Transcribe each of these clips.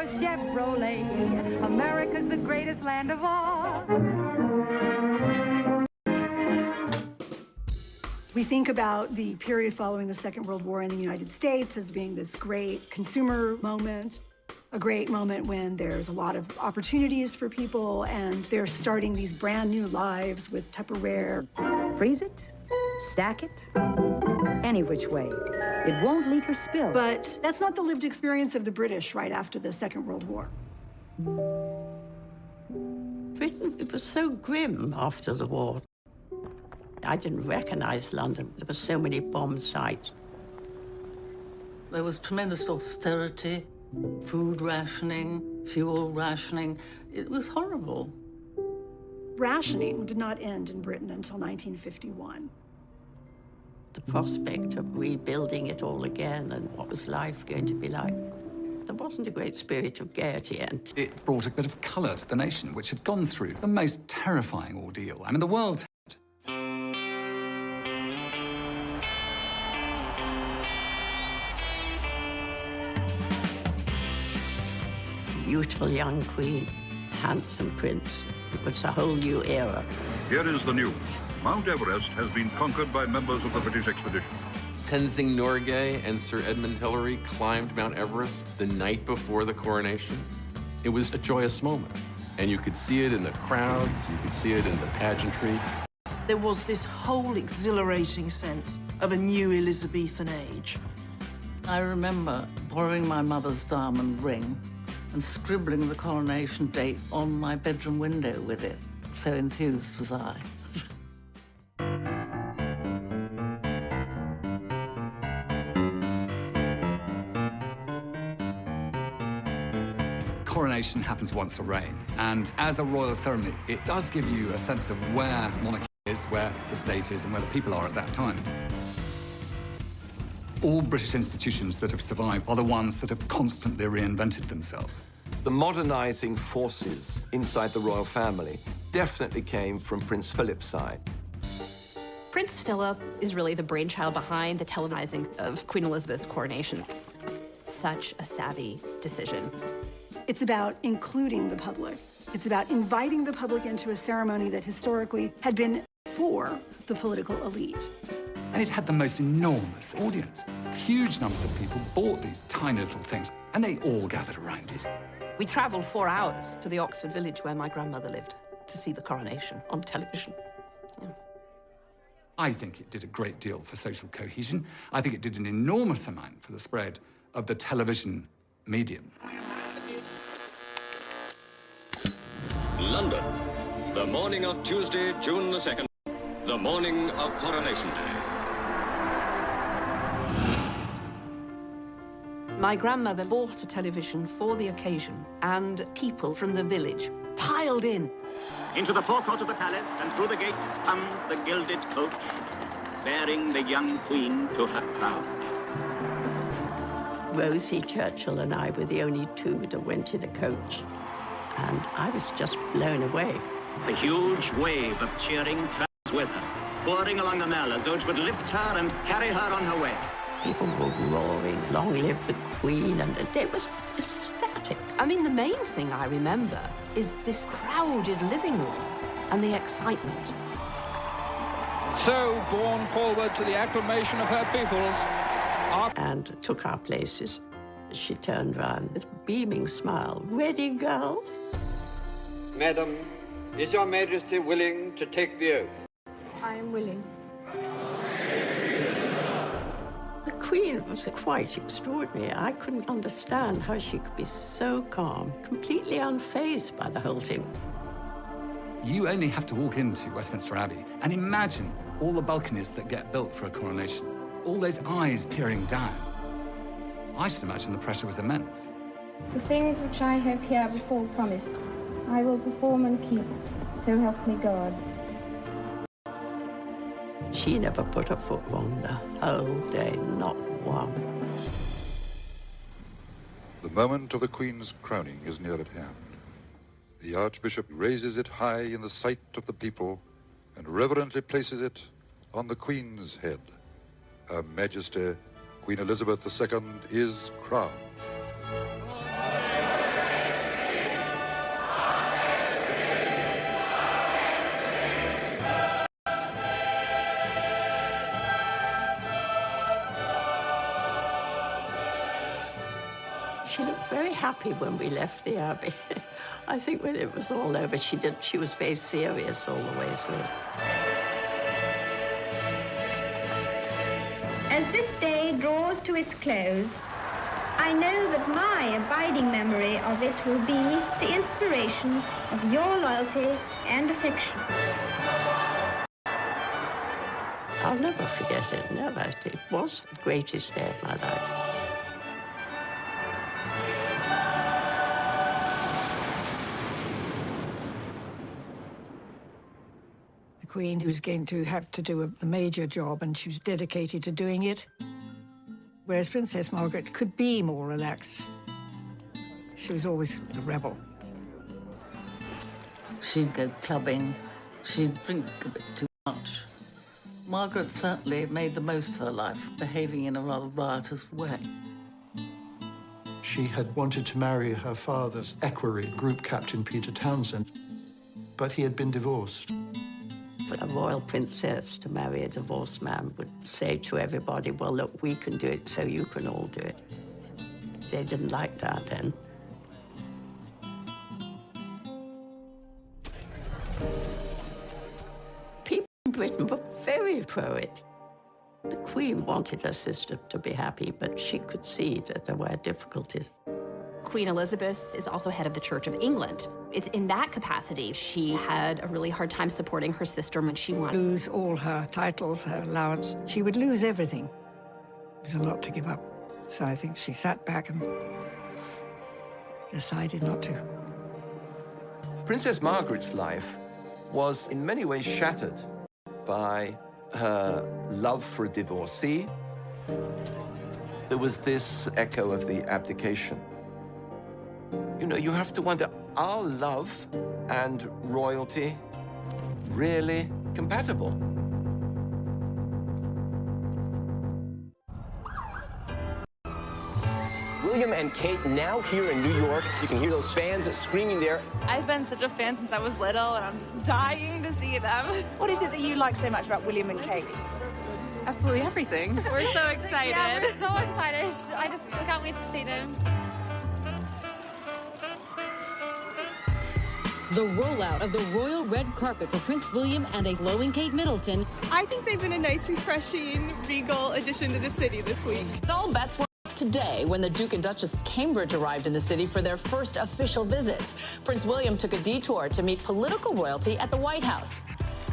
your Chevrolet. America's the greatest land of all. We think about the period following the Second World War in the United States as being this great consumer moment, a great moment when there's a lot of opportunities for people and they're starting these brand new lives with Tupperware. Freeze it, stack it, any which way. It won't leak or spill. But that's not the lived experience of the British right after the Second World War. Britain, it was so grim after the war. I didn't recognize London. There were so many bomb sites. There was tremendous austerity, food rationing, fuel rationing. It was horrible. Rationing did not end in Britain until 1951. The prospect of rebuilding it all again and what was life going to be like. There wasn't a great spirit of gaiety, and it brought a bit of colour to the nation, which had gone through the most terrifying ordeal. I mean, the world had. Beautiful young queen, handsome prince. It was a whole new era. Here is the news. Mount Everest has been conquered by members of the British expedition. Tenzing Norgay and Sir Edmund Hillary climbed Mount Everest the night before the coronation. It was a joyous moment, and you could see it in the crowds, you could see it in the pageantry. There was this whole exhilarating sense of a new Elizabethan age. I remember borrowing my mother's diamond ring and scribbling the coronation date on my bedroom window with it. So enthused was I. Coronation happens once a reign, and as a royal ceremony, it does give you a sense of where monarchy is, where the state is, and where the people are at that time. All British institutions that have survived are the ones that have constantly reinvented themselves. The modernising forces inside the royal family definitely came from Prince Philip's side. Prince Philip is really the brainchild behind the televising of Queen Elizabeth's coronation. Such a savvy decision. It's about including the public. It's about inviting the public into a ceremony that historically had been for the political elite. And it had the most enormous audience. Huge numbers of people bought these tiny little things, and they all gathered around it. We travelled 4 hours to the Oxford village where my grandmother lived to see the coronation on television. Yeah. I think it did a great deal for social cohesion. I think it did an enormous amount for the spread of the television medium. London, the morning of Tuesday, June the 2nd, the morning of Coronation Day. My grandmother bought a television for the occasion, and people from the village piled in. Into the forecourt of the palace and through the gates comes the gilded coach, bearing the young queen to her crown. Rosie Churchill and I were the only two that went in a coach, and I was just blown away. A huge wave of cheering travels with her, pouring along the Mall as though it would lift her and carry her on her way. People were roaring, "Long live the Queen," and they were ecstatic. I mean, the main thing I remember is this crowded living room and the excitement. So, borne forward to the acclamation of her peoples, and took our places. She turned round with a beaming smile. "Ready, girls?" Madam, is your Majesty willing to take the oath? I am willing. The Queen was quite extraordinary. I couldn't understand how she could be so calm, completely unfazed by the whole thing. You only have to walk into Westminster Abbey and imagine all the balconies that get built for a coronation. All those eyes peering down. I should imagine the pressure was immense. The things which I have herebefore promised, I will perform and keep, so help me God. She never put her foot wrong the whole day, not one. The moment of the Queen's crowning is near at hand. The Archbishop raises it high in the sight of the people and reverently places it on the Queen's head. Her Majesty, Queen Elizabeth II, is crowned. She looked very happy when we left the Abbey. I think when it was all over, she was very serious all the way through. As this day draws to its close, I know that my abiding memory of it will be the inspiration of your loyalty and affection. I'll never forget it, never. It was the greatest day of my life. The Queen, who's going to have to do a major job, and she was dedicated to doing it. Whereas Princess Margaret could be more relaxed. She was always a rebel. She'd go clubbing. She'd drink a bit too much. Margaret certainly made the most of her life, behaving in a rather riotous way. She had wanted to marry her father's equerry, Group Captain Peter Townsend, but he had been divorced. For a royal princess to marry a divorced man would say to everybody, well, look, we can do it, so you can all do it. They didn't like that then. People in Britain were very pro it. The Queen wanted her sister to be happy, but she could see that there were difficulties. Queen Elizabeth is also head of the Church of England. It's in that capacity she had a really hard time supporting her sister when she wanted. Lose all her titles, her allowance. She would lose everything. It was a lot to give up. So I think she sat back and decided not to. Princess Margaret's life was in many ways shattered by her love for a divorcee. There was this echo of the abdication. You know, you have to wonder, are love and royalty really compatible? William and Kate now here in New York. You can hear those fans screaming there. I've been such a fan since I was little, and I'm dying to see them. What is it that you like so much about William and Kate? Absolutely everything. We're so excited. Yeah, we're so excited. I can't wait to see them. The rollout of the royal red carpet for Prince William and a glowing Kate Middleton. I think they've been a nice, refreshing, regal addition to the city this week. All bets were off today when the Duke and Duchess of Cambridge arrived in the city for their first official visit. Prince William took a detour to meet political royalty at the White House.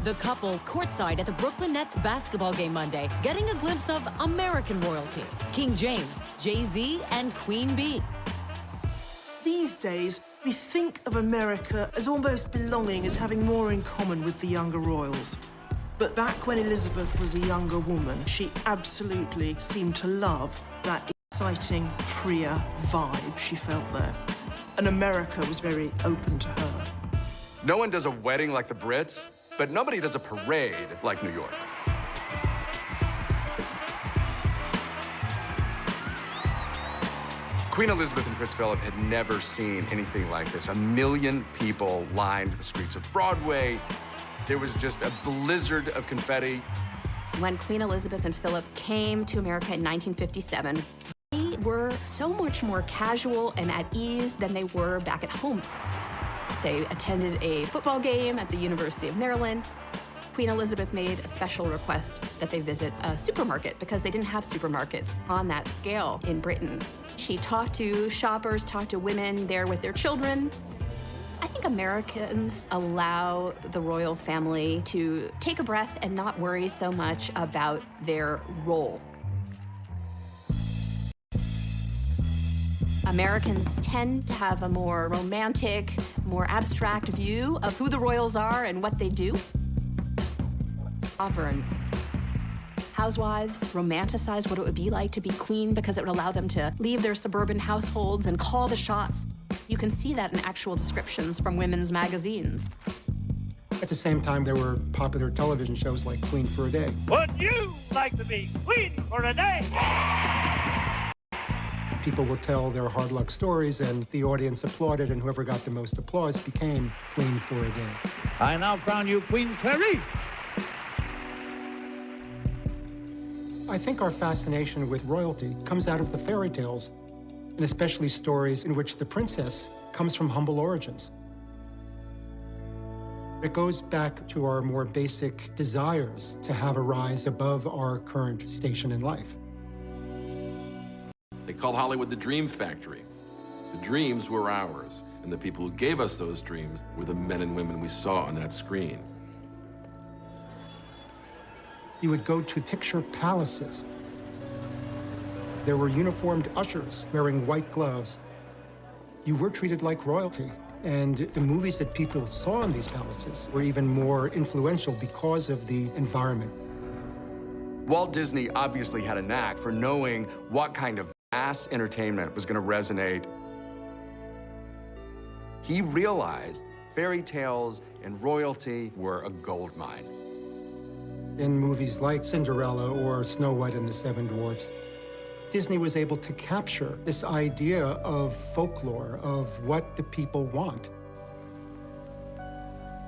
The couple courtside at the Brooklyn Nets basketball game Monday, getting a glimpse of American royalty. King James, Jay-Z, and Queen Bee. These days, we think of America as almost belonging, as having more in common with the younger royals. But back when Elizabeth was a younger woman, she absolutely seemed to love that exciting, freer vibe she felt there. And America was very open to her. No one does a wedding like the Brits, but nobody does a parade like New York. Queen Elizabeth and Prince Philip had never seen anything like this. 1 million people lined the streets of Broadway. There was just a blizzard of confetti. When Queen Elizabeth and Philip came to America in 1957, they were so much more casual and at ease than they were back at home. They attended a football game at the University of Maryland. Queen Elizabeth made a special request that they visit a supermarket because they didn't have supermarkets on that scale in Britain. She talked to shoppers, talked to women there with their children. I think Americans allow the royal family to take a breath and not worry so much about their role. Americans tend to have a more romantic, more abstract view of who the royals are and what they do. Sovereign housewives romanticize what it would be like to be queen because it would allow them to leave their suburban households and call the shots. You can see that in actual descriptions from women's magazines. At the same time, there were popular television shows like Queen for a Day. Would you like to be queen for a day? People would tell their hard luck stories, and the audience applauded, and whoever got the most applause became Queen for a Day. I now crown you Queen Clarice. I think our fascination with royalty comes out of the fairy tales. and especially stories in which the princess comes from humble origins. It goes back to our more basic desires to have a rise above our current station in life. They called Hollywood the Dream Factory. The dreams were ours, and the people who gave us those dreams were the men and women we saw on that screen. You would go to picture palaces. There were uniformed ushers wearing white gloves. You were treated like royalty. And the movies that people saw in these palaces were even more influential because of the environment. Walt Disney obviously had a knack for knowing what kind of mass entertainment was going to resonate. He realized fairy tales and royalty were a gold mine. In movies like Cinderella or Snow White and the Seven Dwarfs, Disney was able to capture this idea of folklore, of what the people want.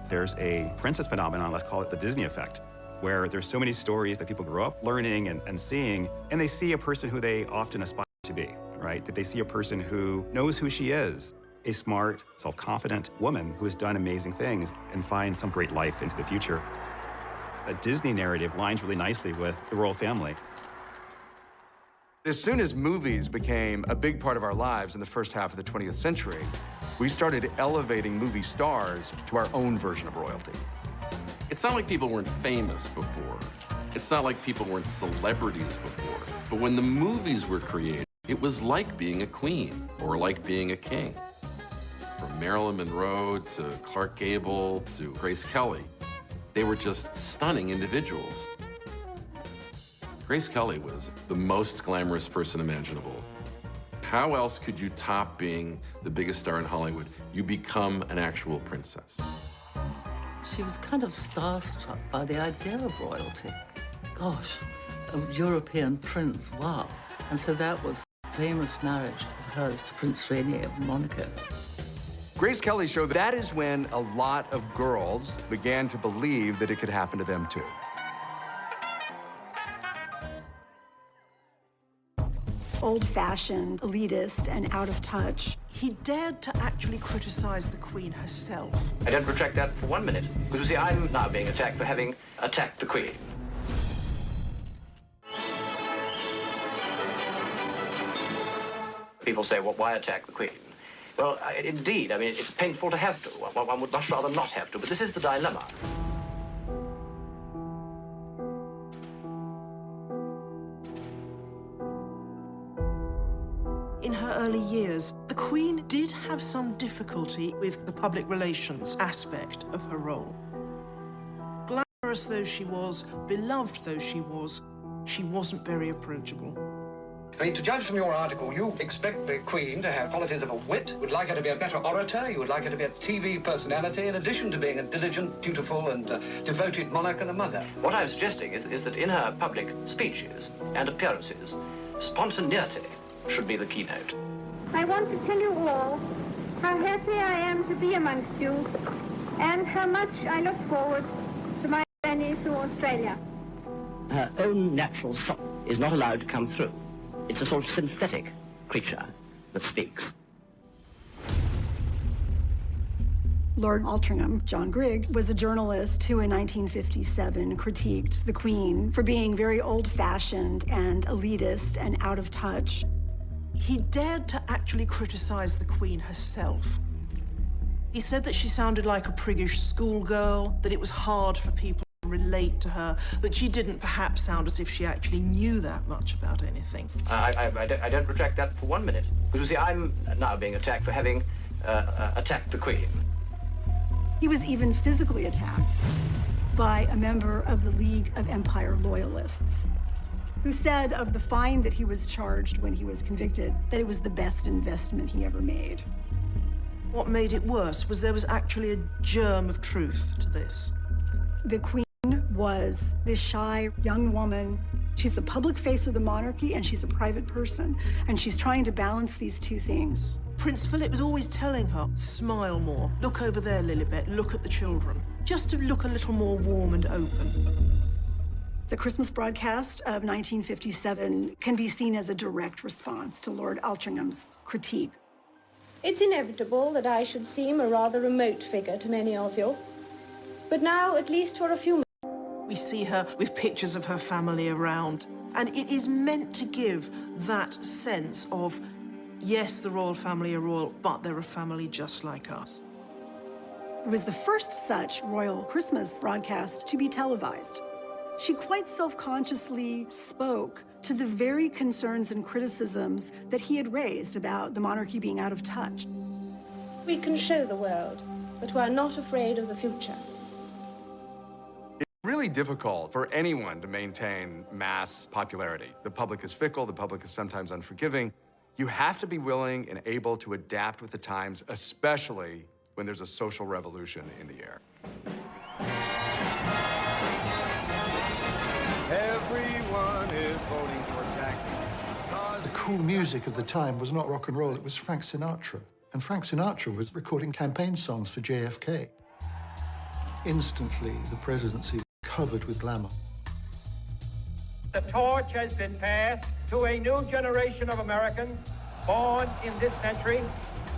There's a princess phenomenon, let's call it the Disney effect, where there's so many stories that people grow up learning and seeing, and they see a person who they often aspire to be, right? That they see a person who knows who she is, a smart, self-confident woman who has done amazing things and finds some great life into the future. A Disney narrative lines really nicely with the royal family. As soon as movies became a big part of our lives in the first half of the 20th century, we started elevating movie stars to our own version of royalty. It's not like people weren't famous before. It's not like people weren't celebrities before. But when the movies were created, it was like being a queen or like being a king. From Marilyn Monroe to Clark Gable to Grace Kelly, they were just stunning individuals. Grace Kelly was the most glamorous person imaginable. How else could you top being the biggest star in Hollywood? You become an actual princess. She was kind of starstruck by the idea of royalty. Gosh, a European prince, wow. And so that was the famous marriage of hers to Prince Rainier of Monaco. Grace Kelly showed that is when a lot of girls began to believe that it could happen to them too. Old-fashioned, elitist, and out of touch. He dared to actually criticize the Queen herself. I don't retract that for 1 minute. Because you see, I'm now being attacked for having attacked the Queen. People say, well, why attack the Queen? Well, indeed, I mean, it's painful to have to. One would much rather not have to, but this is the dilemma. In her early years, the Queen did have some difficulty with the public relations aspect of her role. Glamorous though she was, beloved though she wasn't very approachable. I mean, to judge from your article, you expect the Queen to have qualities of a wit, would like her to be a better orator, you would like her to be a TV personality, in addition to being a diligent, dutiful, and devoted monarch and a mother. What I'm suggesting is that in her public speeches and appearances, spontaneity should be the keynote. I want to tell you all how happy I am to be amongst you and how much I look forward to my journey through Australia. Her own natural soul is not allowed to come through. It's a sort of synthetic creature that speaks. Lord Altrincham, John Grigg, was a journalist who in 1957 critiqued the Queen for being very old-fashioned and elitist and out of touch. He dared to actually criticize the Queen herself. He said that she sounded like a priggish schoolgirl, that it was hard for people to relate to her, that she didn't perhaps sound as if she actually knew that much about anything. I don't retract that for 1 minute. Because you see, I'm now being attacked for having attacked the Queen. He was even physically attacked by a member of the League of Empire Loyalists, who said of the fine that he was charged when he was convicted that it was the best investment he ever made. What made it worse was there was actually a germ of truth to this. The Queen was this shy young woman. She's the public face of the monarchy, and she's a private person, and she's trying to balance these two things. Prince Philip was always telling her, smile more, look over there, Lilibet, look at the children, just to look a little more warm and open. The Christmas broadcast of 1957 can be seen as a direct response to Lord Altringham's critique. It's inevitable that I should seem a rather remote figure to many of you. But now, at least for a few minutes. We see her with pictures of her family around, and it is meant to give that sense of, yes, the royal family are royal, but they're a family just like us. It was the first such royal Christmas broadcast to be televised. She quite self-consciously spoke to the very concerns and criticisms that he had raised about the monarchy being out of touch. We can show the world that we are not afraid of the future. It's really difficult for anyone to maintain mass popularity. The public is fickle, the public is sometimes unforgiving. You have to be willing and able to adapt with the times, especially when there's a social revolution in the air. Everyone is voting for Jackie. The cool music of the time was not rock and roll, it was Frank Sinatra. And Frank Sinatra was recording campaign songs for JFK. Instantly, the presidency was covered with glamour. The torch has been passed to a new generation of Americans born in this century.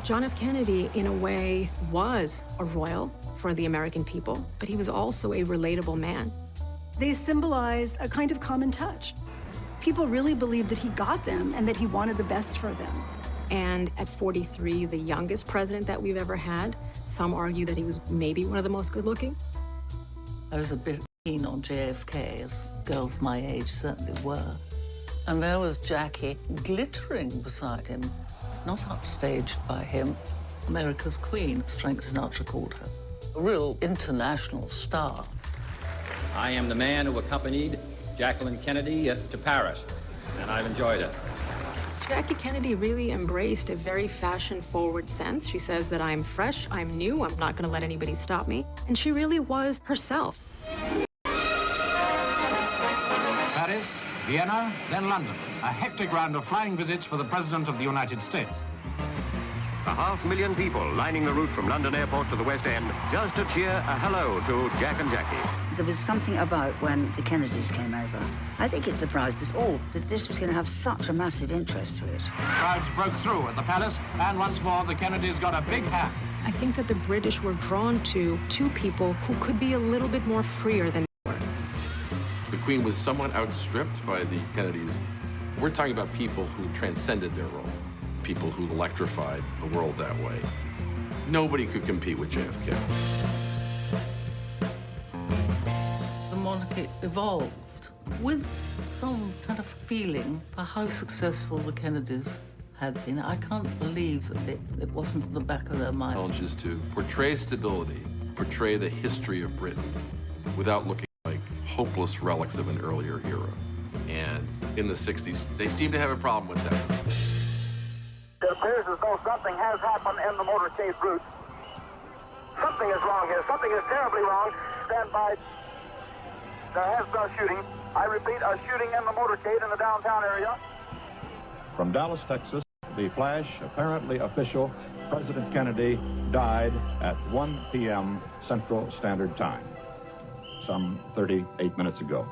John F. Kennedy, in a way, was a royal for the American people, but he was also a relatable man. They symbolized a kind of common touch. People really believed that he got them and that he wanted the best for them. And at 43, the youngest president that we've ever had, some argue that he was maybe one of the most good-looking. I was a bit keen on JFK, as girls my age certainly were. And there was Jackie glittering beside him, not upstaged by him. America's Queen, as Frank Sinatra called her. A real international star. I am the man who accompanied Jacqueline Kennedy to Paris, and I've enjoyed it. Jackie Kennedy really embraced a very fashion-forward sense. She says that I'm fresh, I'm new, I'm not going to let anybody stop me. And she really was herself. Paris, Vienna, then London. A hectic round of flying visits for the President of the United States. 500,000 people lining the route from London Airport to the West End just to cheer a hello to Jack and Jackie. There was something about when the Kennedys came over. I think it surprised us all that this was going to have such a massive interest to it. Crowds broke through at the palace, and once more the Kennedys got a big hand. I think that the British were drawn to two people who could be a little bit more freer than they were. The Queen was somewhat outstripped by the Kennedys. We're talking about people who transcended their role, people who electrified the world that way. Nobody could compete with JFK. The monarchy evolved with some kind of feeling for how successful the Kennedys had been. I can't believe that it wasn't in the back of their mind. Challenges to portray stability, portray the history of Britain without looking like hopeless relics of an earlier era. And in the 60s, they seemed to have a problem with that. It appears as though something has happened in the motorcade route. Something is wrong here. Something is terribly wrong. Stand by. There has been a shooting. I repeat, a shooting in the motorcade in the downtown area. From Dallas, Texas, the flash, apparently official, President Kennedy died at 1 p.m. Central Standard Time, some 38 minutes ago.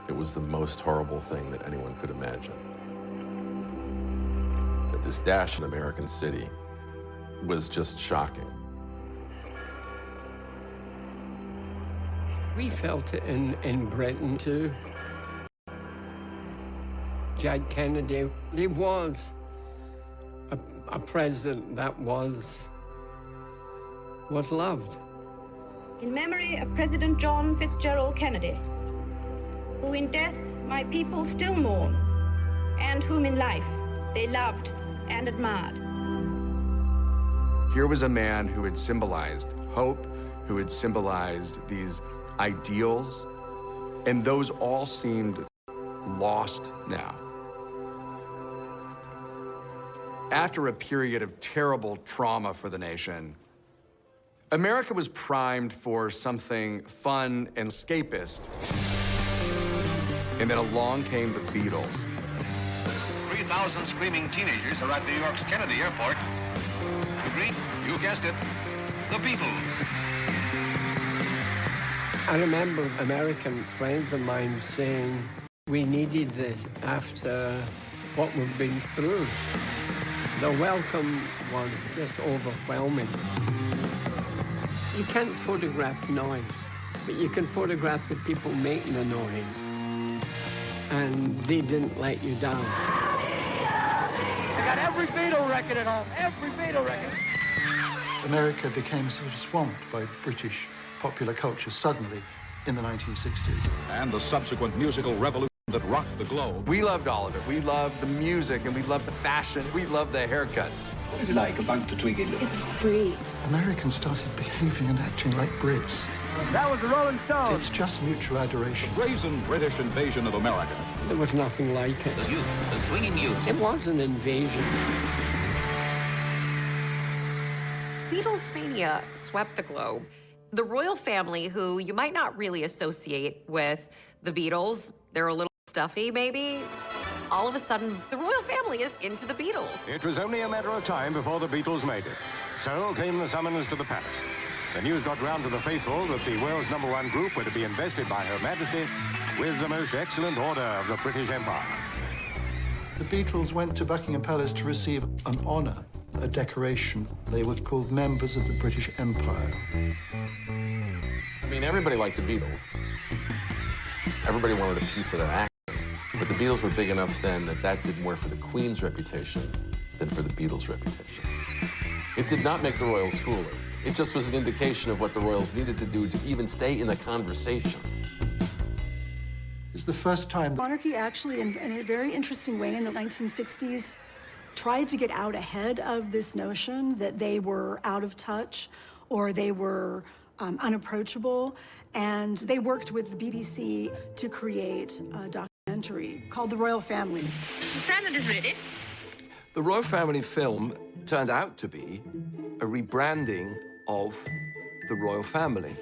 It was the most horrible thing that anyone could imagine. That this dash in American city was just shocking. We felt it in Britain too. Jack Kennedy, he was a president that was loved. In memory of President John Fitzgerald Kennedy, who in death my people still mourn, and whom in life they loved and admired. Here was a man who had symbolized hope, who had symbolized these ideals, and those all seemed lost now. After a period of terrible trauma for the nation, America was primed for something fun and escapist. And then along came the Beatles. 3,000 screaming teenagers are at New York's Kennedy Airport to greet, you guessed it, the Beatles. I remember American friends of mine saying we needed this after what we've been through. The welcome was just overwhelming. You can't photograph noise, but you can photograph the people making the noise. And they didn't let you down. I got every Beatle record at home, every Beatle record. America became sort of swamped by British popular culture suddenly in the 1960s. And the subsequent musical revolution that rocked the globe. We loved all of it. We loved the music, and we loved the fashion. We loved the haircuts. What is it like, a bunk to Twiggy? It's free. Americans started behaving and acting like Brits. That was the Rolling Stones. It's just mutual adoration. The brazen British invasion of America. There was nothing like it. The youth, the swinging youth. It was an invasion. Beatles mania swept the globe. The royal family, who you might not really associate with the Beatles, they're a little stuffy, maybe. All of a sudden, the royal family is into the Beatles. It was only a matter of time before the Beatles made it. So came the summons to the palace. The news got round to the faithful that the world's #1 group were to be invested by Her Majesty with the most excellent order of the British Empire. The Beatles went to Buckingham Palace to receive an honor, a decoration. They were called members of the British Empire. I mean, everybody liked the Beatles. Everybody wanted a piece of that action. But the Beatles were big enough then that that did more for the Queen's reputation than for the Beatles' reputation. It did not make the royals cooler. It just was an indication of what the royals needed to do to even stay in the conversation. It's the first time monarchy actually, in a very interesting way in the 1960s, tried to get out ahead of this notion that they were out of touch or they were unapproachable. And they worked with the BBC to create a documentary called The Royal Family. The salad is ready. The Royal Family film turned out to be a rebranding of the royal family.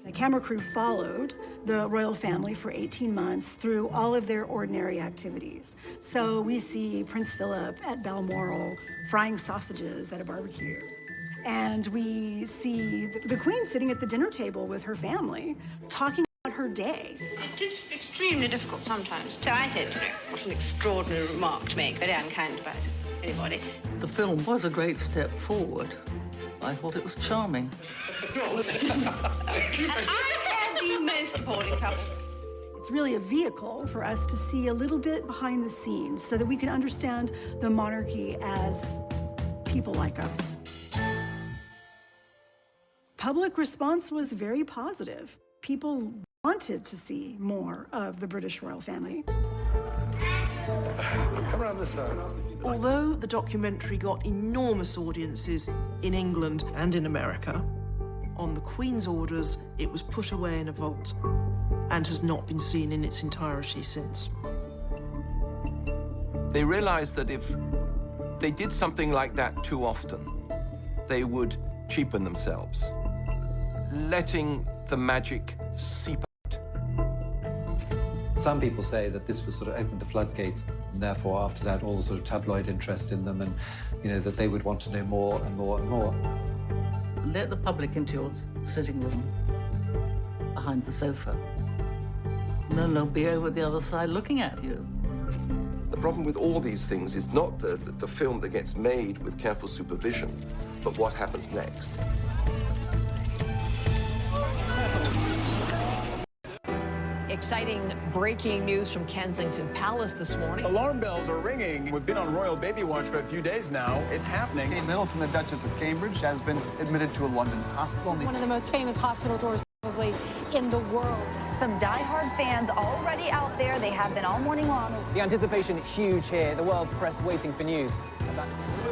The camera crew followed the royal family for 18 months through all of their ordinary activities. So we see Prince Philip at Balmoral frying sausages at a barbecue. And we see the Queen sitting at the dinner table with her family, talking about her day. It is extremely difficult sometimes. So I said, what an extraordinary remark to make, very unkind about anybody. The film was a great step forward. I thought it was charming. And I am the most appalling couple. It's really a vehicle for us to see a little bit behind the scenes so that we can understand the monarchy as people like us. Public response was very positive. People wanted to see more of the British royal family. Come around this side. Although the documentary got enormous audiences in England and in America, on the Queen's orders, it was put away in a vault and has not been seen in its entirety since. They realized that if they did something like that too often, they would cheapen themselves, letting the magic seep out. Some people say that this was sort of opened the floodgates, and therefore after that all the sort of tabloid interest in them, and that they would want to know more and more and more. Let the public into your sitting room behind the sofa. And then they'll be over the other side looking at you. The problem with all these things is not the film that gets made with careful supervision, but what happens next. Exciting breaking news from Kensington Palace this morning. Alarm bells are ringing. We've been on royal baby watch for a few days now. It's happening. Kate Middleton, the Duchess of Cambridge, has been admitted to a London hospital. This is one of the most famous hospital tours probably in the world. Some die-hard fans already out there. They have been all morning long. The anticipation huge here. The world's press waiting for news.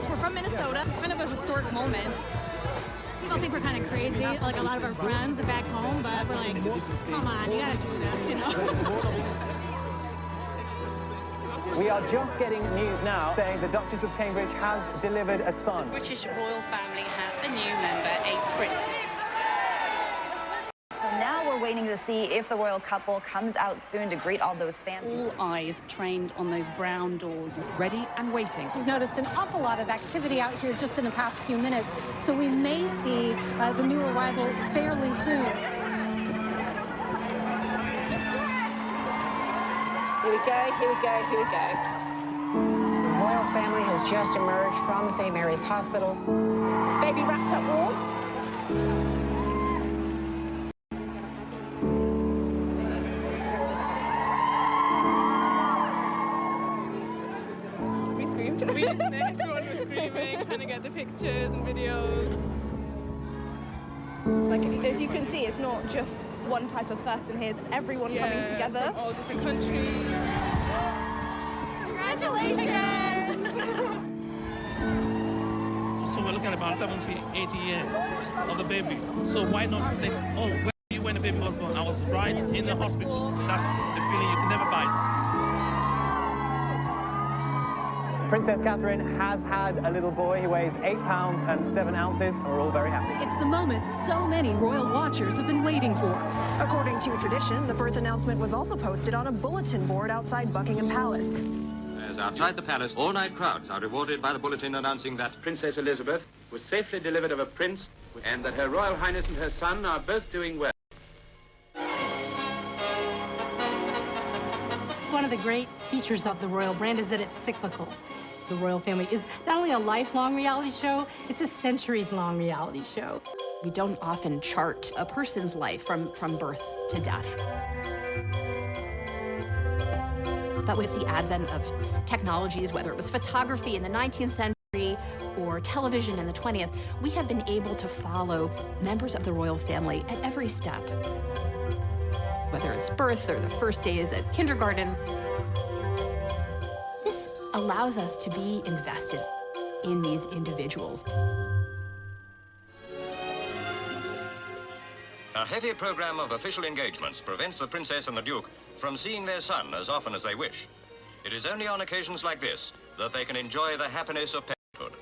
We're from Minnesota. Kind of a historic moment. People think we're kind of crazy, like a lot of our friends back home, but we're like, come on, you gotta do this, We are just getting news now saying the Duchess of Cambridge has delivered a son. The British royal family has a new member, a prince. So now we're waiting waiting to see if the royal couple comes out soon to greet all those fans. All eyes trained on those brown doors, ready and waiting. We've noticed an awful lot of activity out here just in the past few minutes, so we may see the new arrival fairly soon. Here we go, here we go, here we go. The royal family has just emerged from St. Mary's Hospital. Baby wraps up warm. We screamed. Everyone was screaming, trying to get the pictures and videos. Like, if you can see, it's not just one type of person here, it's everyone coming together. From all different countries. Congratulations! So we're looking at about 70, 80 years of the baby. So why not say, oh, where were you when the baby was born? I was right in the hospital. That's the feeling you can never buy. Princess Catherine has had a little boy. He weighs 8 pounds and 7 ounces, and we're all very happy. It's the moment so many royal watchers have been waiting for. According to tradition, the birth announcement was also posted on a bulletin board outside Buckingham Palace. As outside the palace, all-night crowds are rewarded by the bulletin announcing that Princess Elizabeth was safely delivered of a prince and that Her Royal Highness and her son are both doing well. One of the great features of the royal brand is that it's cyclical. The royal family is not only a lifelong reality show, it's a centuries-long reality show. We don't often chart a person's life from birth to death. But with the advent of technologies, whether it was photography in the 19th century or television in the 20th, we have been able to follow members of the royal family at every step. Whether it's birth or the first days at kindergarten, this allows us to be invested in these individuals. A heavy program of official engagements prevents the princess and the duke from seeing their son as often as they wish. It is only on occasions like this that they can enjoy the happiness of parenthood.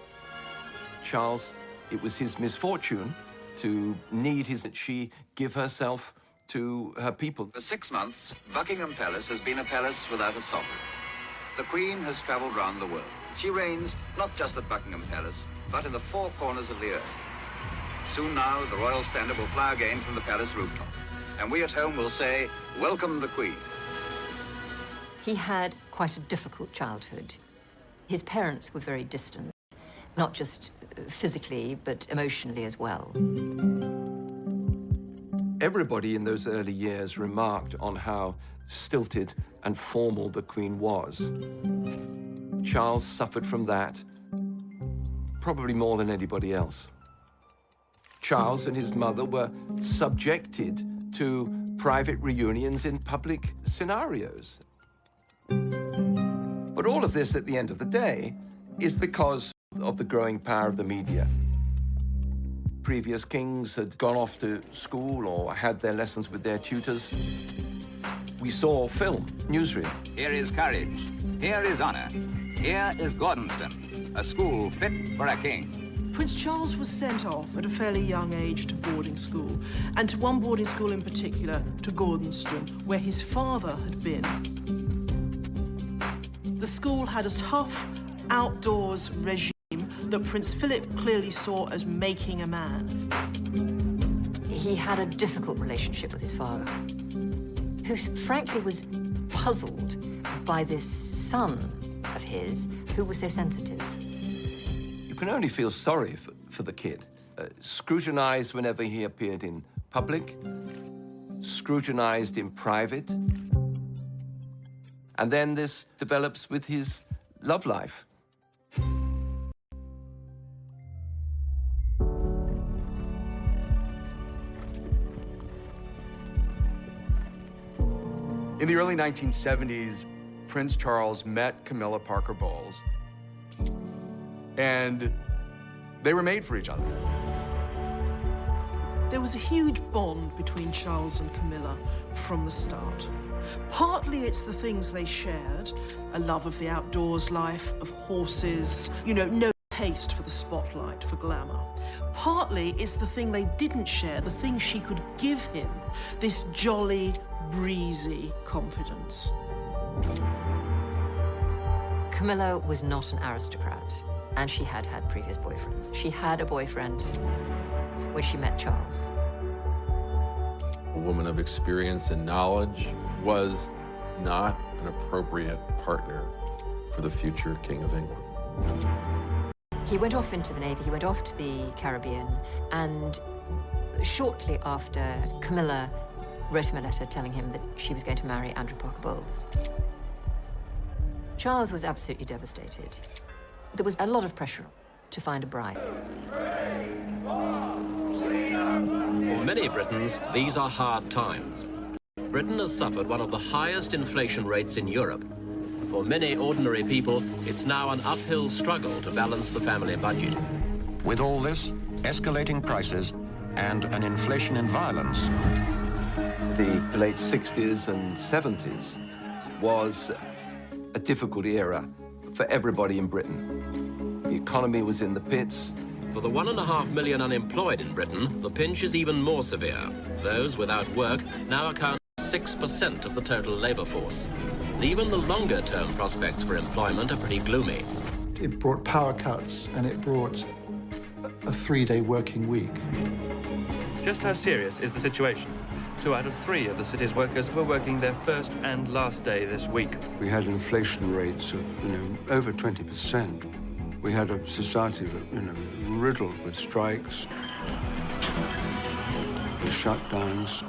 Charles, it was his misfortune to need that she give herself to her people. For 6 months, Buckingham Palace has been a palace without a sovereign. The Queen has travelled round the world. She reigns not just at Buckingham Palace, but in the 4 corners of the earth. Soon now, the royal standard will fly again from the palace rooftop. And we at home will say, welcome the Queen. He had quite a difficult childhood. His parents were very distant, not just physically, but emotionally as well. Everybody in those early years remarked on how stilted and formal the Queen was. Charles suffered from that probably more than anybody else. Charles and his mother were subjected to private reunions in public scenarios. But all of this, at the end of the day, is because of the growing power of the media. Previous kings had gone off to school or had their lessons with their tutors. We saw film, newsreel. Here is courage. Here is honor. Here is Gordonston, a school fit for a king. Prince Charles was sent off at a fairly young age to boarding school, and to one boarding school in particular, to Gordonston, where his father had been. The school had a tough, outdoors regime that Prince Philip clearly saw as making a man. He had a difficult relationship with his father, who frankly was puzzled by this son of his who was so sensitive. You can only feel sorry for the kid. Scrutinized whenever he appeared in public, scrutinized in private. And then this develops with his love life. In the early 1970s, Prince Charles met Camilla Parker Bowles, and they were made for each other. There was a huge bond between Charles and Camilla from the start. Partly it's the things they shared, a love of the outdoors life, of horses, you know, no taste for the spotlight, for glamour. Partly it's the thing they didn't share, the thing she could give him, this jolly, breezy confidence. Camilla was not an aristocrat, and she had had previous boyfriends. She had a boyfriend when she met Charles. A woman of experience and knowledge was not an appropriate partner for the future King of England. He went off into the Navy, he went off to the Caribbean, and shortly after, Camilla wrote him a letter telling him that she was going to marry Andrew Parker Bowles. Charles was absolutely devastated. There was a lot of pressure to find a bride. For many Britons, these are hard times. Britain has suffered one of the highest inflation rates in Europe. For many ordinary people, it's now an uphill struggle to balance the family budget. With all this, escalating prices, and an inflation in violence. The late 60s and 70s was a difficult era for everybody in Britain. The economy was in the pits. For the 1.5 million unemployed in Britain, the pinch is even more severe. Those without work now account for 6% of the total labour force. And even the longer-term prospects for employment are pretty gloomy. It brought power cuts, and it brought a 3-day working week. Just how serious is the situation? 2 out of 3 of the city's workers were working their first and last day this week. We had inflation rates of, over 20%. We had a society that, riddled with strikes, with shutdowns.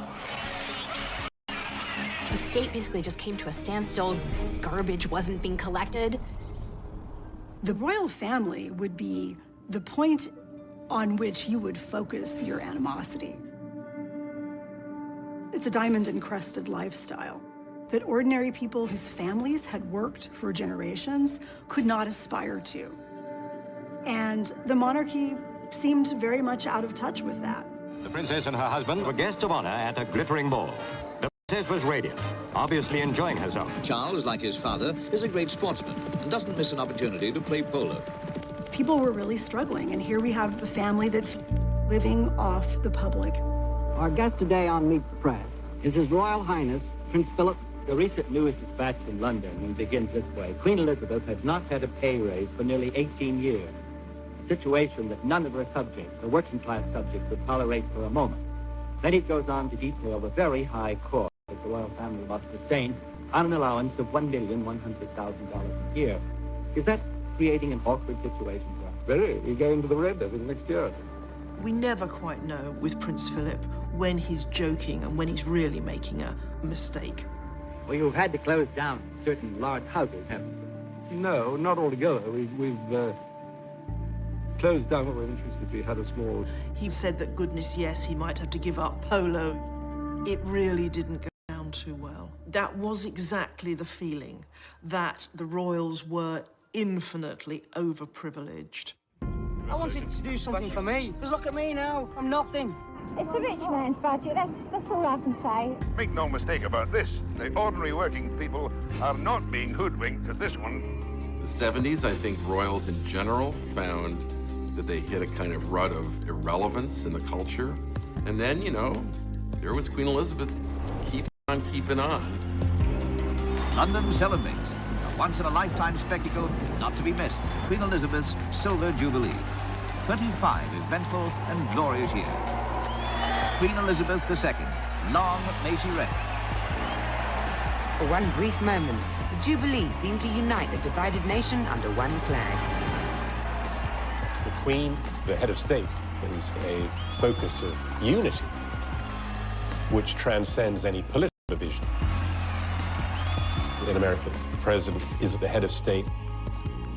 The state basically just came to a standstill. Garbage wasn't being collected. The royal family would be the point on which you would focus your animosity. It's a diamond-encrusted lifestyle that ordinary people whose families had worked for generations could not aspire to. And the monarchy seemed very much out of touch with that. The princess and her husband were guests of honor at a glittering ball. The princess was radiant, obviously enjoying herself. Charles, like his father, is a great sportsman and doesn't miss an opportunity to play polo. People were really struggling, and here we have a family that's living off the public. Our guest today on Meet the Press is His Royal Highness, Prince Philip. The recent news dispatch from London begins this way. Queen Elizabeth has not had a pay raise for nearly 18 years, a situation that none of her subjects, the working-class subjects, would tolerate for a moment. Then it goes on to detail the very high cost that the royal family must sustain on an allowance of $1,100,000 a year. Is that creating an awkward situation for us? Very. We go into the red over the next year. We never quite know with Prince Philip when he's joking and when he's really making a mistake. Well, you've had to close down certain large houses, haven't you? No, not altogether. We've closed down what we're interested. We had a small... He said that, goodness, yes, he might have to give up polo. It really didn't go down too well. That was exactly the feeling, that the royals were infinitely overprivileged. I wanted to do something for me, because look at me now, I'm nothing. It's a rich man's budget, that's all I can say. Make no mistake about this, the ordinary working people are not being hoodwinked at this one. The 70s, I think royals in general found that they hit a kind of rut of irrelevance in the culture. And then, there was Queen Elizabeth keeping on keeping on. London celebrates a once-in-a-lifetime spectacle not to be missed, Queen Elizabeth's Silver Jubilee. 25 eventful and glorious years. Queen Elizabeth II, long may she reign. For one brief moment, the Jubilee seemed to unite the divided nation under one flag. The Queen, the head of state, is a focus of unity, which transcends any political division. In America, the president is the head of state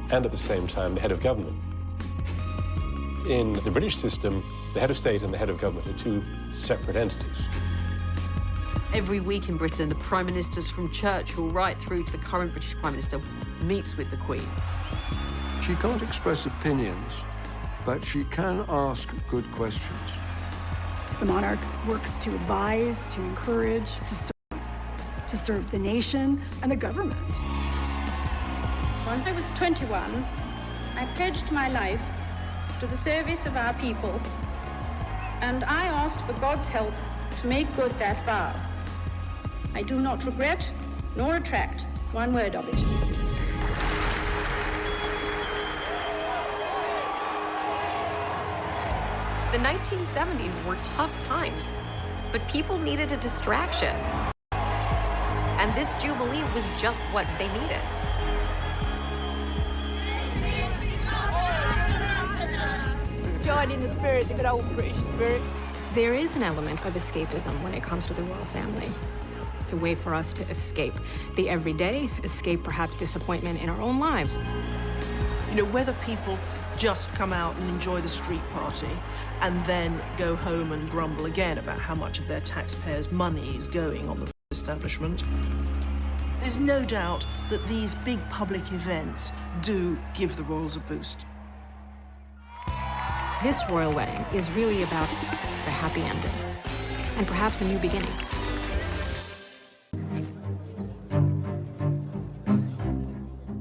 and at the same time the head of government. In the British system, the head of state and the head of government are two separate entities. Every week in Britain, the Prime Ministers from Churchill right through to the current British Prime Minister meets with the Queen. She can't express opinions, but she can ask good questions. The monarch works to advise, to encourage, to serve the nation and the government. When I was 21, I pledged my life to the service of our people, and I asked for God's help to make good that vow. I do not regret nor retract one word of it. The 1970s were tough times, but people needed a distraction. And this Jubilee was just what they needed. Join in the spirit, the good old British spirit. There is an element of escapism when it comes to the royal family. It's a way for us to escape the everyday, escape perhaps disappointment in our own lives. You know, whether people just come out and enjoy the street party and then go home and grumble again about how much of their taxpayers' money is going on the establishment. There's no doubt that these big public events do give the royals a boost. This royal wedding is really about a happy ending and perhaps a new beginning.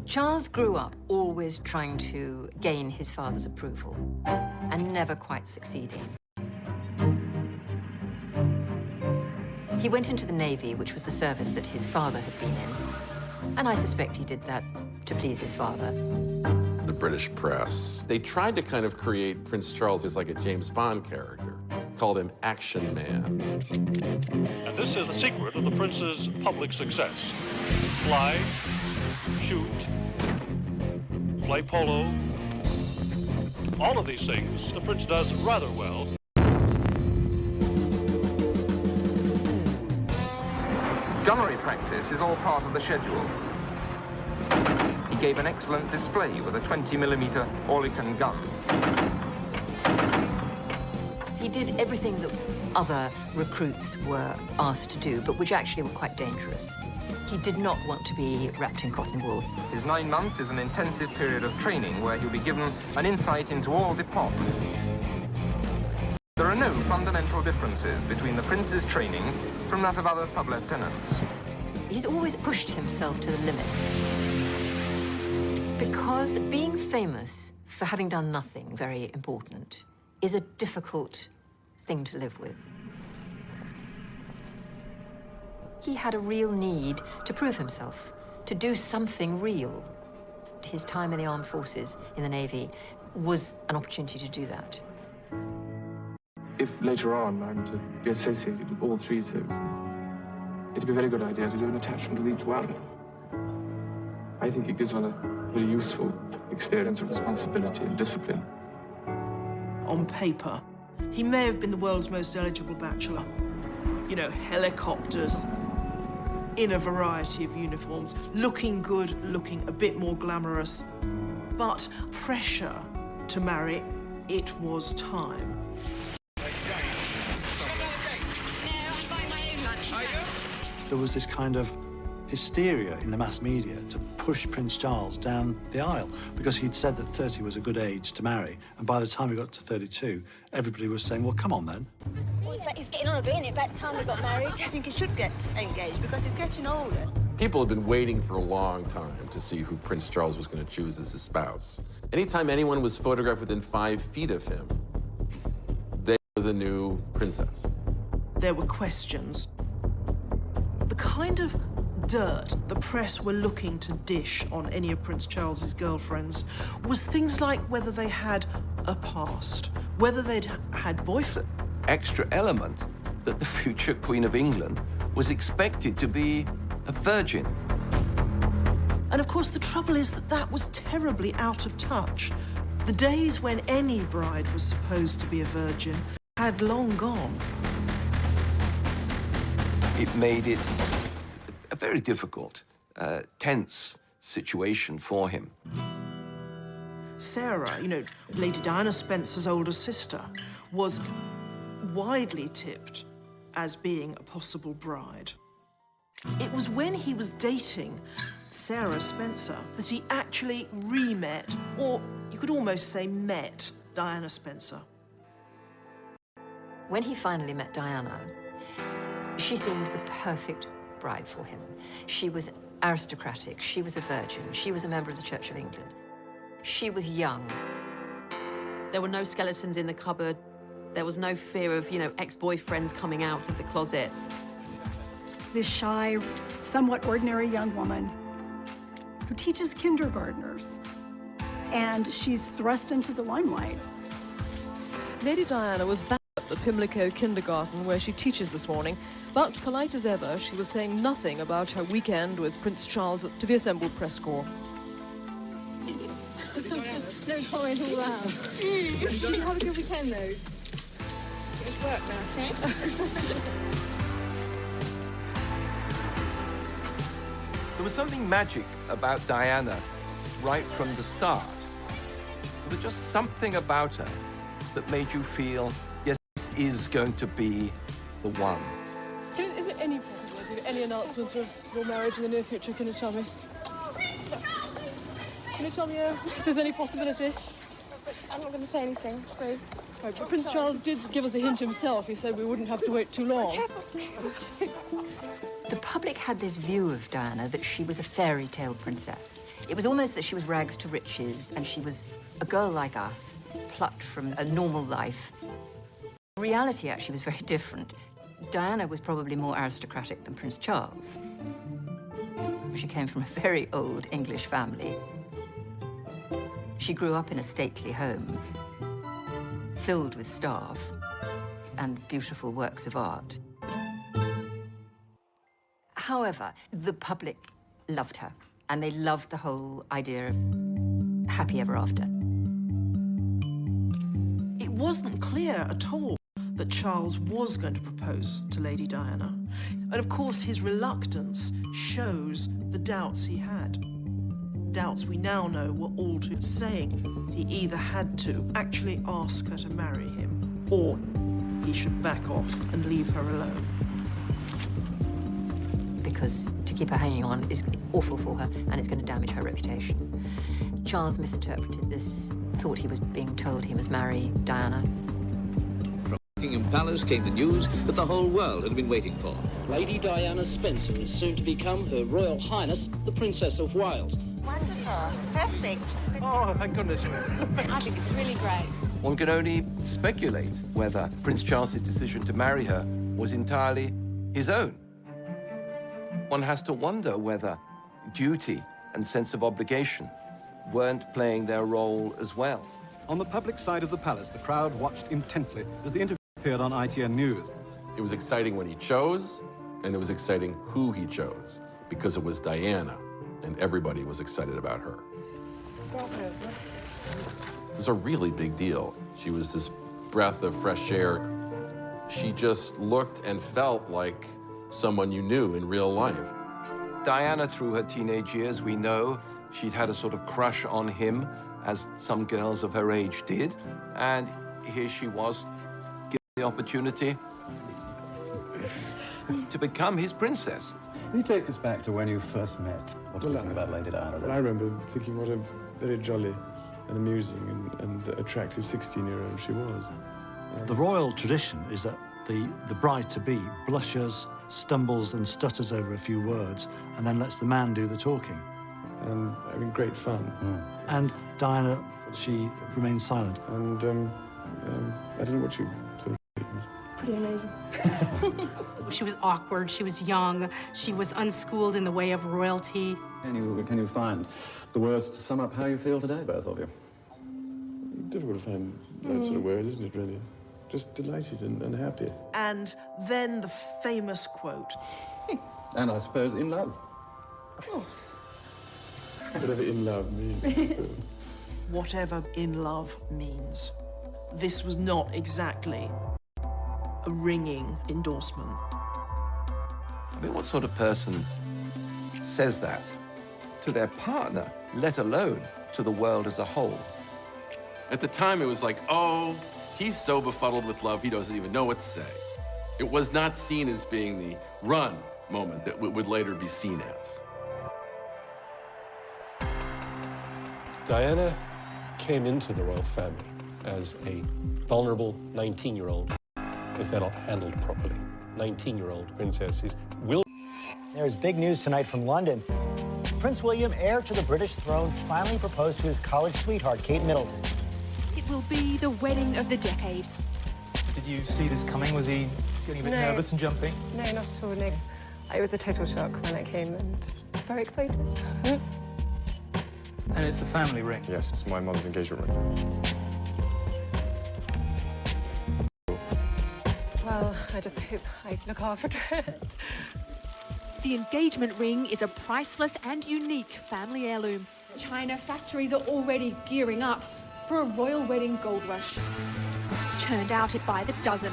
Charles grew up always trying to gain his father's approval and never quite succeeding. He went into the Navy, which was the service that his father had been in, and I suspect he did that to please his father. The British press, they tried to kind of create Prince Charles as like a James Bond character, called him Action Man. And this is the secret of the prince's public success. Fly, shoot, play polo, all of these things the prince does rather well. Gunnery practice is all part of the schedule. He gave an excellent display with a 20mm Oerlikon gun. He did everything that other recruits were asked to do, but which actually were quite dangerous. He did not want to be wrapped in cotton wool. His 9 months is an intensive period of training where he'll be given an insight into all departments. There are no fundamental differences between the prince's training from that of other sub-lieutenants. He's always pushed himself to the limit. Because being famous for having done nothing very important is a difficult thing to live with. He had a real need to prove himself, to do something real. His time in the armed forces, in the Navy, was an opportunity to do that. If later on I'm to be associated with all 3 services, it'd be a very good idea to do an attachment with each one. I think it gives one a very useful experience of responsibility and discipline. On paper, he may have been the world's most eligible bachelor. You know, helicopters, in a variety of uniforms, looking good, looking a bit more glamorous. But pressure to marry, it was time. There was this kind of hysteria in the mass media to push Prince Charles down the aisle because he'd said that 30 was a good age to marry, and by the time he got to 32, everybody was saying, well, come on then. He's getting on a bit, isn't it? About the time they got married. I think he should get engaged because he's getting older. People have been waiting for a long time to see who Prince Charles was going to choose as his spouse. Anytime anyone was photographed within 5 feet of him, they were the new princess. There were questions. The kind of dirt the press were looking to dish on any of Prince Charles's girlfriends was things like whether they had a past, whether they'd had boyfriends. Extra element that the future Queen of England was expected to be a virgin. And of course, the trouble is that that was terribly out of touch. The days when any bride was supposed to be a virgin had long gone. It made it a very difficult, tense situation for him. Sarah, you know, Lady Diana Spencer's older sister, was widely tipped as being a possible bride. It was when he was dating Sarah Spencer that he actually re-met, or you could almost say met, Diana Spencer. When he finally met Diana, she seemed the perfect bride for him. She was aristocratic, she was a virgin, she was a member of the Church of England. She was young. There were no skeletons in the cupboard. There was no fear of, ex-boyfriends coming out of the closet. This shy, somewhat ordinary young woman who teaches kindergartners, and she's thrust into the limelight. Lady Diana was back at the Pimlico kindergarten where she teaches this morning, but polite as ever, she was saying nothing about her weekend with Prince Charles to the assembled press corps. Don't comment all that. Did you have a good weekend, though? It's work now, okay? There was something magic about Diana right from the start. There was just something about her that made you feel, yes, this is going to be the one. Is there any possibility of any announcement of your marriage in the near future? Can you tell me? Can you tell me if there's any possibility? I'm not going to say anything, afraid. Right, but Prince Charles did give us a hint himself. He said we wouldn't have to wait too long. The public had this view of Diana that she was a fairy tale princess. It was almost that she was rags to riches and she was a girl like us, plucked from a normal life. Reality actually was very different. Diana was probably more aristocratic than Prince Charles. She came from a very old English family. She grew up in a stately home, filled with staff and beautiful works of art. However, the public loved her, and they loved the whole idea of happy ever after. It wasn't clear at all that Charles was going to propose to Lady Diana. And of course, his reluctance shows the doubts he had. Doubts we now know were all too saying he either had to actually ask her to marry him or he should back off and leave her alone. Because to keep her hanging on is awful for her and it's going to damage her reputation. Charles misinterpreted this, thought he was being told he must marry Diana. From Buckingham Palace came the news that the whole world had been waiting for. Lady Diana Spencer is soon to become Her Royal Highness, the Princess of Wales. Wonderful. Perfect. Oh, thank goodness. I think it's really great. One can only speculate whether Prince Charles's decision to marry her was entirely his own. One has to wonder whether duty and sense of obligation weren't playing their role as well. On the public side of the palace, the crowd watched intently as the interview appeared on ITN News. It was exciting when he chose, and it was exciting who he chose, because it was Diana, and everybody was excited about her. It was a really big deal. She was this breath of fresh air. She just looked and felt like someone you knew in real life. Diana, through her teenage years, we know she'd had a sort of crush on him, as some girls of her age did, and here she was, given the opportunity to become his princess. Can you take us back to when you first met? What do you think about Lady Diana? Well, I remember thinking what a very jolly and amusing and attractive 16-year-old she was. The royal tradition is that the bride-to-be blushes, stumbles and stutters over a few words and then lets the man do the talking. And having great fun. And Diana, she remained silent. And I don't know what you thought. Pretty amazing. She was awkward, she was young, she was unschooled in the way of royalty. Can you find the words to sum up how you feel today, both of you? Difficult to find that sort of word, isn't it, really? Just delighted and happy. And then the famous quote. And I suppose in love. Of course. Whatever in love means. Whatever in love means. This was not exactly a ringing endorsement. I mean, what sort of person says that to their partner, let alone to the world as a whole? At the time, it was like, oh, he's so befuddled with love, he doesn't even know what to say. It was not seen as being the run moment that would later be seen as. Diana came into the royal family as a vulnerable 19-year-old, if they're not handled properly. 19-year-old princesses will... There's big news tonight from London. Prince William, heir to the British throne, finally proposed to his college sweetheart, Kate Middleton. It will be the wedding of the decade. Did you see this coming? Was he getting a bit nervous and jumping? No, not at all, no. It was a total shock when it came and very excited. And it's a family ring? Yes, it's my mother's engagement ring. Well, I just hope I look after it. The engagement ring is a priceless and unique family heirloom. China factories are already gearing up for a royal wedding gold rush. Churned out by the dozen.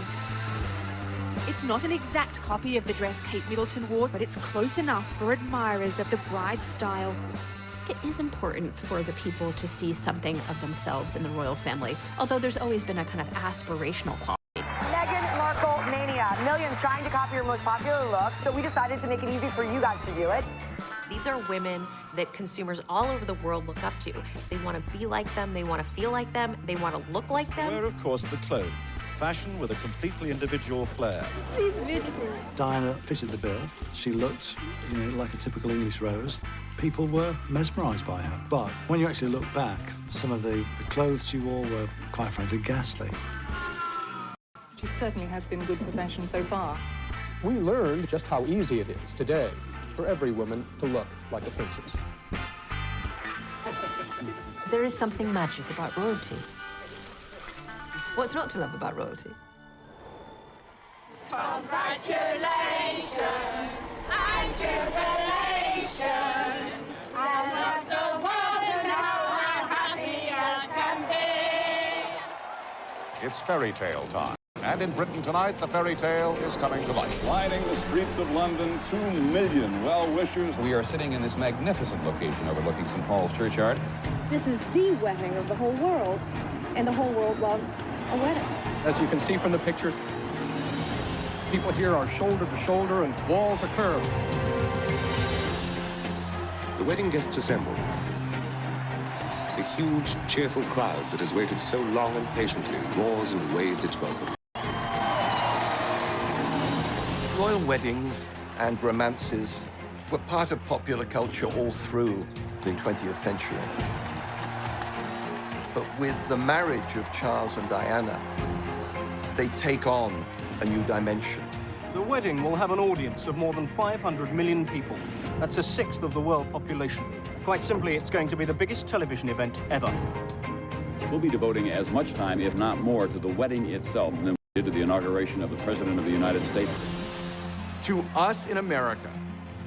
It's not an exact copy of the dress Kate Middleton wore, but it's close enough for admirers of the bride's style. It is important for the people to see something of themselves in the royal family, although there's always been a kind of aspirational quality. Meghan Markle mania. Millions trying to copy your most popular looks, so we decided to make it easy for you guys to do it. These are women that consumers all over the world look up to. They want to be like them, they want to feel like them, they want to look like them. Where, of course, the clothes. Fashion with a completely individual flair. She's beautiful. Diana fitted the bill. She looked, like a typical English rose. People were mesmerised by her. But when you actually look back, some of the clothes she wore were, quite frankly, ghastly. She certainly has been good for fashion so far. We learned just how easy it is today for every woman to look like a princess. There is something magic about royalty. What's not to love about royalty? Congratulations and jubilations. I want the world to know how happy as can be. It's fairy tale time. And in Britain tonight, the fairy tale is coming to life. Lining the streets of London, 2 million well-wishers. We are sitting in this magnificent location overlooking St. Paul's Churchyard. This is the wedding of the whole world, and the whole world loves a wedding. As you can see from the pictures, people here are shoulder to shoulder and wall to curve. The wedding guests assemble. The huge, cheerful crowd that has waited so long and patiently roars and waves its welcome. Royal weddings and romances were part of popular culture all through the 20th century. But with the marriage of Charles and Diana, they take on a new dimension. The wedding will have an audience of more than 500 million people. That's a sixth of the world population. Quite simply, it's going to be the biggest television event ever. We'll be devoting as much time, if not more, to the wedding itself than we did to the inauguration of the President of the United States. To us in America,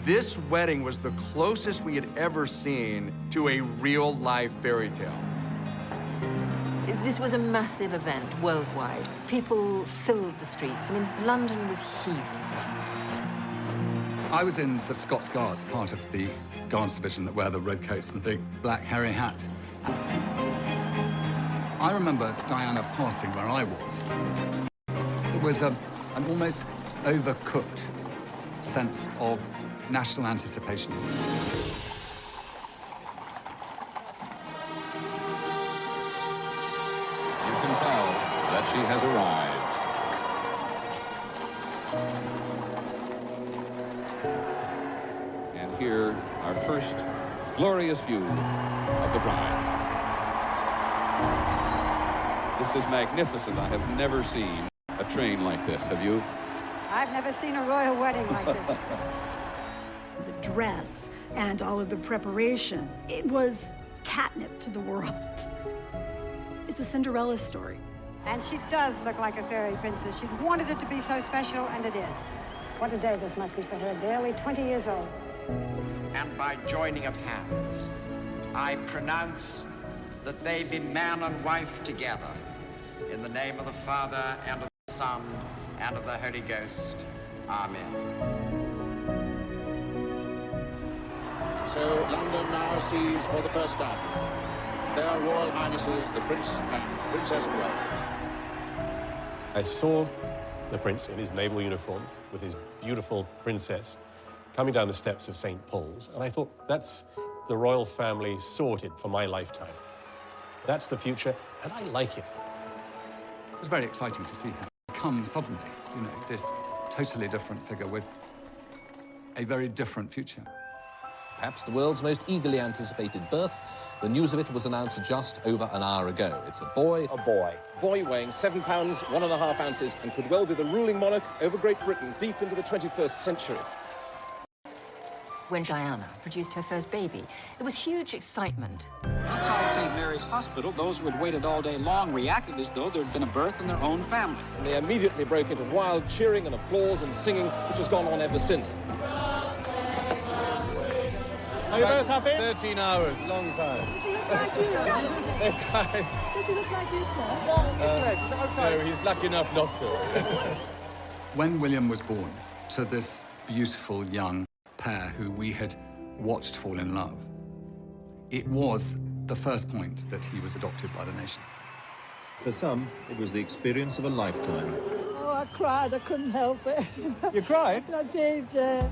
this wedding was the closest we had ever seen to a real-life fairy tale. This was a massive event worldwide. People filled the streets. I mean, London was heaving. I was in the Scots Guards, part of the Guards division that wear the red coats and the big black hairy hats. I remember Diana passing where I was. There was an almost overcooked sense of national anticipation. You can tell that she has arrived. And here, our first glorious view of the bride. This is magnificent. I have never seen a train like this. Have you? I've never seen a royal wedding like this. The dress and all of the preparation, it was catnip to the world. It's a Cinderella story. And she does look like a fairy princess. She wanted it to be so special, and it is. What a day this must be for her, barely 20 years old. And by joining of hands, I pronounce that they be man and wife together, in the name of the Father, and of the Son, and of the Holy Ghost. Amen. So London now sees for the first time their Royal Highnesses, the Prince and Princess of Wales. I saw the prince in his naval uniform with his beautiful princess coming down the steps of St. Paul's, and I thought, that's the royal family sorted for my lifetime. That's the future, and I like it. It was very exciting to see her come suddenly, this totally different figure with a very different future. Perhaps the world's most eagerly anticipated birth. The news of it was announced just over an hour ago. It's a boy. A boy. Boy weighing 7 pounds, 1.5 ounces, and could well be the ruling monarch over Great Britain deep into the 21st century. When Diana produced her first baby, there was huge excitement. Outside St. Mary's Hospital, those who had waited all day long reacted as though there had been a birth in their own family. And they immediately broke into wild cheering and applause and singing, which has gone on ever since. Are you both happy? 13 hours, long time. Does he look like you, sir? No, he's lucky enough not to. When William was born to this beautiful young pair who we had watched fall in love, it was the first point that he was adopted by the nation. For some, it was the experience of a lifetime. Oh, I cried. I couldn't help it. You cried? I did, yeah.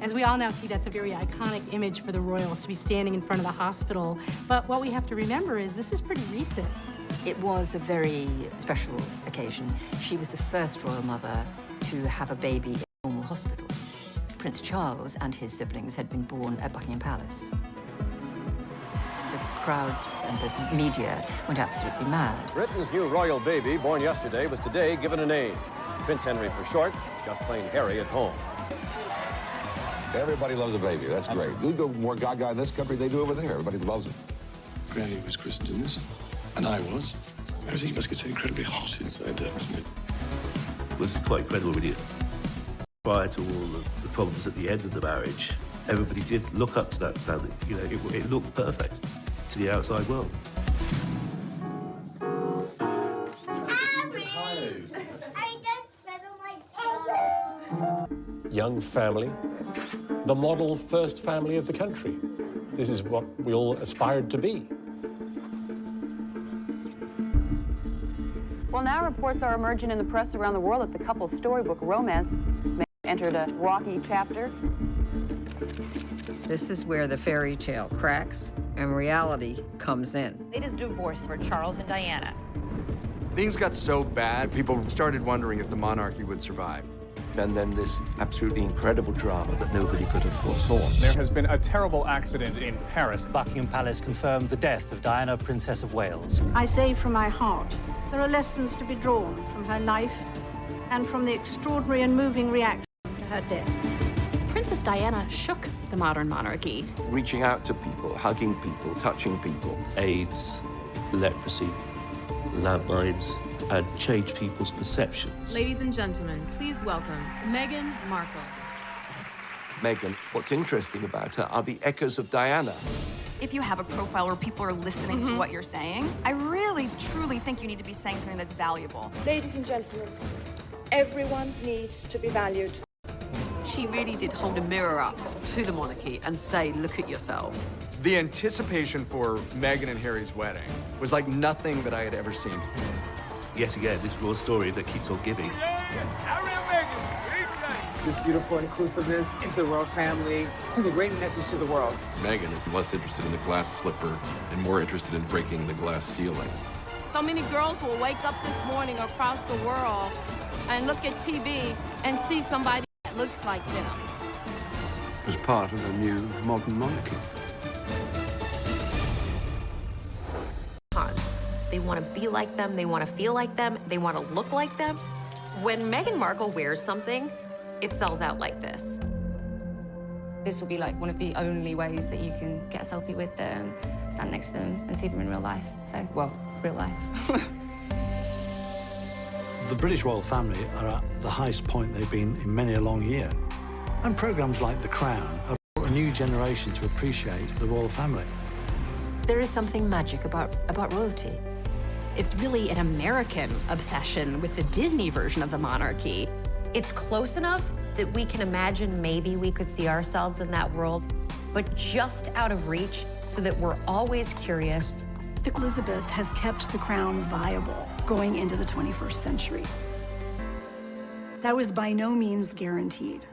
As we all now see, that's a very iconic image for the royals to be standing in front of the hospital. But what we have to remember is this is pretty recent. It was a very special occasion. She was the first royal mother to have a baby in a normal hospital. Prince Charles and his siblings had been born at Buckingham Palace. The crowds and the media went absolutely mad. Britain's new royal baby, born yesterday, was today given a name. Prince Henry for short, just plain Harry at home. Everybody loves a baby. That's great. We go more gaga in this country than they do over there. Everybody loves it. Granny was christened in this, and I was. Everything must get so incredibly hot inside there, isn't it? This is quite incredible, really. Prior to all the problems at the end of the marriage, everybody did look up to that family. You know, it looked perfect to the outside world. Young family, the model first family of the country. This is what we all aspired to be. Well, now reports are emerging in the press around the world that the couple's storybook romance may have entered a rocky chapter. This is where the fairy tale cracks and reality comes in. It is divorce for Charles and Diana. Things got so bad, people started wondering if the monarchy would survive. And then this absolutely incredible drama that nobody could have foresaw. There has been a terrible accident in Paris. Buckingham Palace confirmed the death of Diana, Princess of Wales. I say from my heart, there are lessons to be drawn from her life and from the extraordinary and moving reaction to her death. Princess Diana shook the modern monarchy. Reaching out to people, hugging people, touching people. AIDS, leprosy, landmines, and change people's perceptions. Ladies and gentlemen, please welcome Meghan Markle. Meghan, what's interesting about her are the echoes of Diana. If you have a profile where people are listening to what you're saying, I really, truly think you need to be saying something that's valuable. Ladies and gentlemen, everyone needs to be valued. She really did hold a mirror up to the monarchy and say, look at yourselves. The anticipation for Meghan and Harry's wedding was like nothing that I had ever seen. Yet again, this royal story that keeps on giving. This beautiful inclusiveness into the royal family. This is a great message to the world. Meghan is less interested in the glass slipper and more interested in breaking the glass ceiling. So many girls will wake up this morning across the world and look at TV and see somebody that looks like them. As part of the new modern monarchy. They want to be like them, they want to feel like them, they want to look like them. When Meghan Markle wears something, it sells out like this. This will be like one of the only ways that you can get a selfie with them, stand next to them and see them in real life. So, well, real life. The British royal family are at the highest point they've been in many a long year. And programmes like The Crown have brought a new generation to appreciate the royal family. There is something magic about royalty. It's really an American obsession with the Disney version of the monarchy. It's close enough that we can imagine maybe we could see ourselves in that world, but just out of reach so that we're always curious. Elizabeth has kept the crown viable going into the 21st century. That was by no means guaranteed.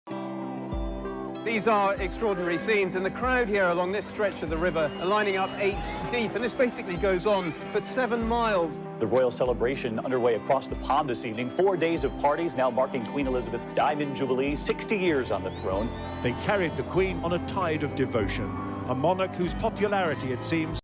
The These are extraordinary scenes, and the crowd here along this stretch of the river are lining up 8 deep, and this basically goes on for 7 miles. The royal celebration underway across the pond this evening. 4 days of parties now marking Queen Elizabeth's Diamond Jubilee, 60 years on the throne. They carried the Queen on a tide of devotion, a monarch whose popularity, it seems,